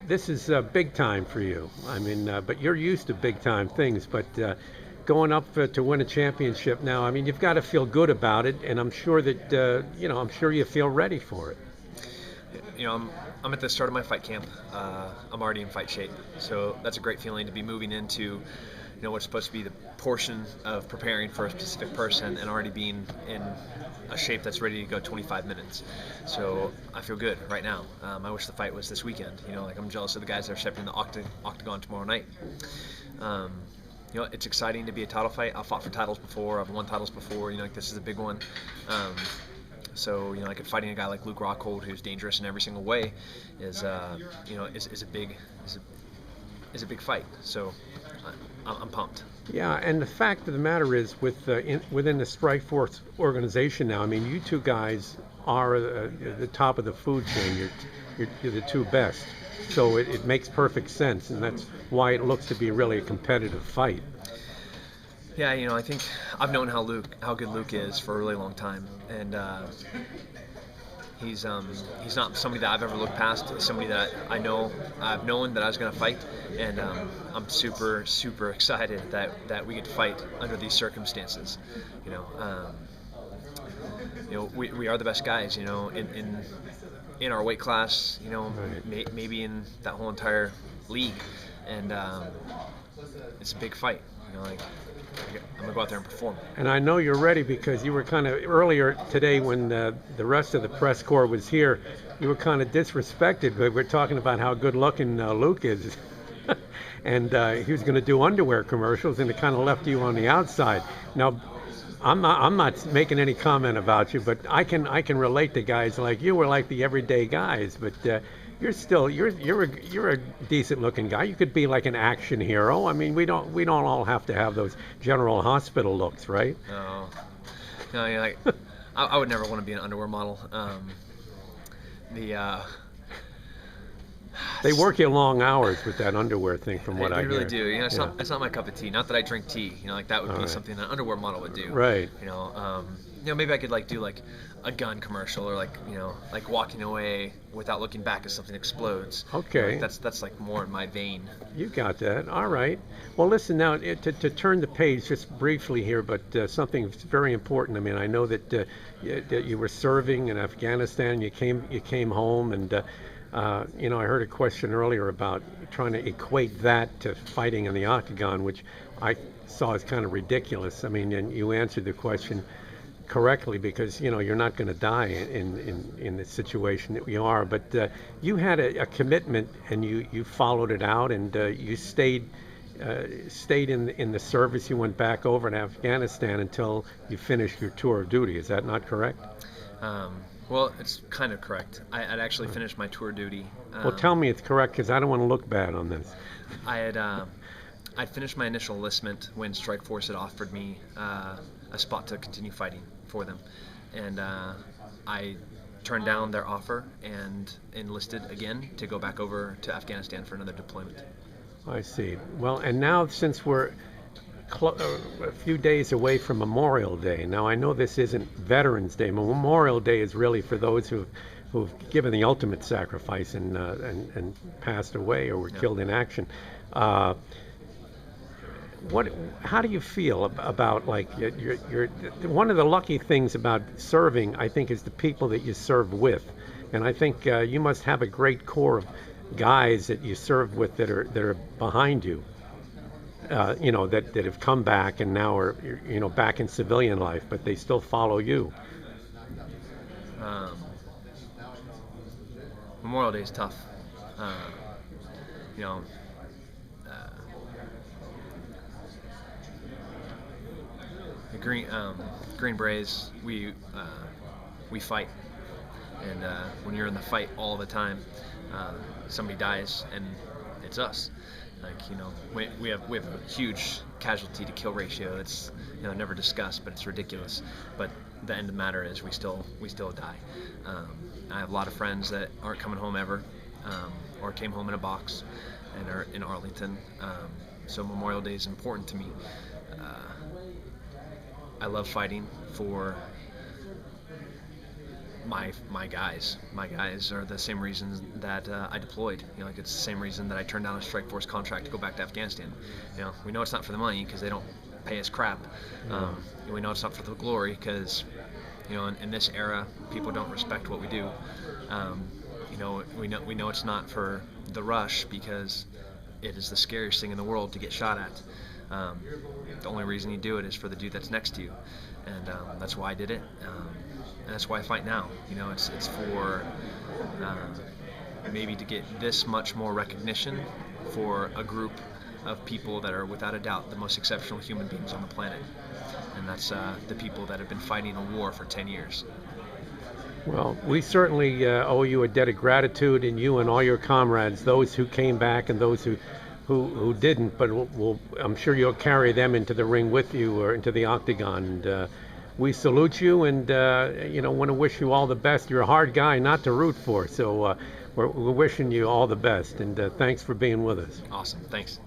this is big time for you. I mean, but you're used to big time things. But going up to win a championship now, I mean, you've got to feel good about it, and I'm sure that I'm sure you feel ready for it. I'm at the start of my fight camp. I'm already in fight shape, so that's a great feeling to be moving into what's supposed to be the portion of preparing for a specific person and already being in a shape that's ready to go 25 minutes. So I feel good right now. I wish the fight was this weekend. I'm jealous of the guys that are stepping in the octagon tomorrow night. It's exciting to be a title fight. I've fought for titles before. I've won titles before. This is a big one. So fighting a guy like Luke Rockhold, who's dangerous in every single way, is a big fight. So I'm pumped. Yeah, and the fact of the matter is, within the Strikeforce organization now, I mean, you two guys are the top of the food chain. You're the two best. So it makes perfect sense, and that's why it looks to be really a competitive fight. Yeah, I think I've known how good Luke is for a really long time, and he's not somebody that I've ever looked past. He's somebody that I've known that I was going to fight, and I'm super excited that we get to fight under these circumstances. We are the best guys. In our weight class. Right. Maybe in that whole entire league, and it's a big fight. I'm gonna go out there and perform. And I know you're ready because you were kind of earlier today when the rest of the press corps was here. You were kind of disrespected, but we're talking about how good-looking Luke is, and he was going to do underwear commercials, and it kind of left you on the outside. Now, I'm not making any comment about you, but I can relate to guys like you. We're like the everyday guys, but you're a decent looking guy. You could be like an action hero. I mean, we don't all have to have those General Hospital looks, right? No, I would never want to be an underwear model. They work you long hours with that underwear thing, from what I hear. They really do. It's not my cup of tea. Not that I drink tea. That would be something that an underwear model would do. Right. Maybe I could do a gun commercial, or walking away without looking back as something explodes. Okay. That's more in my vein. You got that. All right. Well, listen now, to turn the page just briefly here, but something very important. I mean, I know that you were serving in Afghanistan. You came home, and I heard a question earlier about trying to equate that to fighting in the octagon, which I saw as kind of ridiculous. I mean, and you answered the question correctly, because you're not going to die in the situation that you are, but you had a commitment, and you followed it out, and you stayed in the service. You went back over to Afghanistan until you finished your tour of duty. Is that not correct? Well, it's kind of correct. I'd actually finished my tour duty. Well, tell me it's correct, because I don't want to look bad on this. I'd finished my initial enlistment when Strikeforce had offered me a spot to continue fighting for them, and I turned down their offer and enlisted again to go back over to Afghanistan for another deployment. I see. Well, and now since we're a few days away from Memorial Day. Now, I know this isn't Veterans Day. Memorial Day is really for those who've given the ultimate sacrifice and passed away or were killed in action. How do you feel about your one of the lucky things about serving, I think, is the people that you serve with, and I think you must have a great core of guys that you serve with that are behind you. That have come back and now are back in civilian life, but they still follow you. Memorial Day is tough. The Green Berets, we fight, and when you're in the fight all the time, somebody dies, and it's us. We have a huge casualty to kill ratio. It's never discussed, but it's ridiculous. But the end of the matter is we still die. I have a lot of friends that aren't coming home ever, or came home in a box and are in Arlington. So Memorial Day is important to me. I love fighting for my guys are the same reasons that I deployed. Like it's the same reason that I turned down a Strikeforce contract to go back to Afghanistan. We know it's not for the money because they don't pay us crap. We know it's not for the glory because in this era people don't respect what we do. We know it's not for the rush because it is the scariest thing in the world to get shot at. The only reason you do it is for the dude that's next to you, and that's why I did it, and that's why I fight now. It's for maybe to get this much more recognition for a group of people that are without a doubt the most exceptional human beings on the planet, and that's the people that have been fighting a war for 10 years. Well, we certainly owe you a debt of gratitude, and you and all your comrades, those who came back and those who didn't, but I'm sure you'll carry them into the ring with you or into the octagon. And we salute you and want to wish you all the best. You're a hard guy not to root for, so we're wishing you all the best. And thanks for being with us. Awesome. Thanks.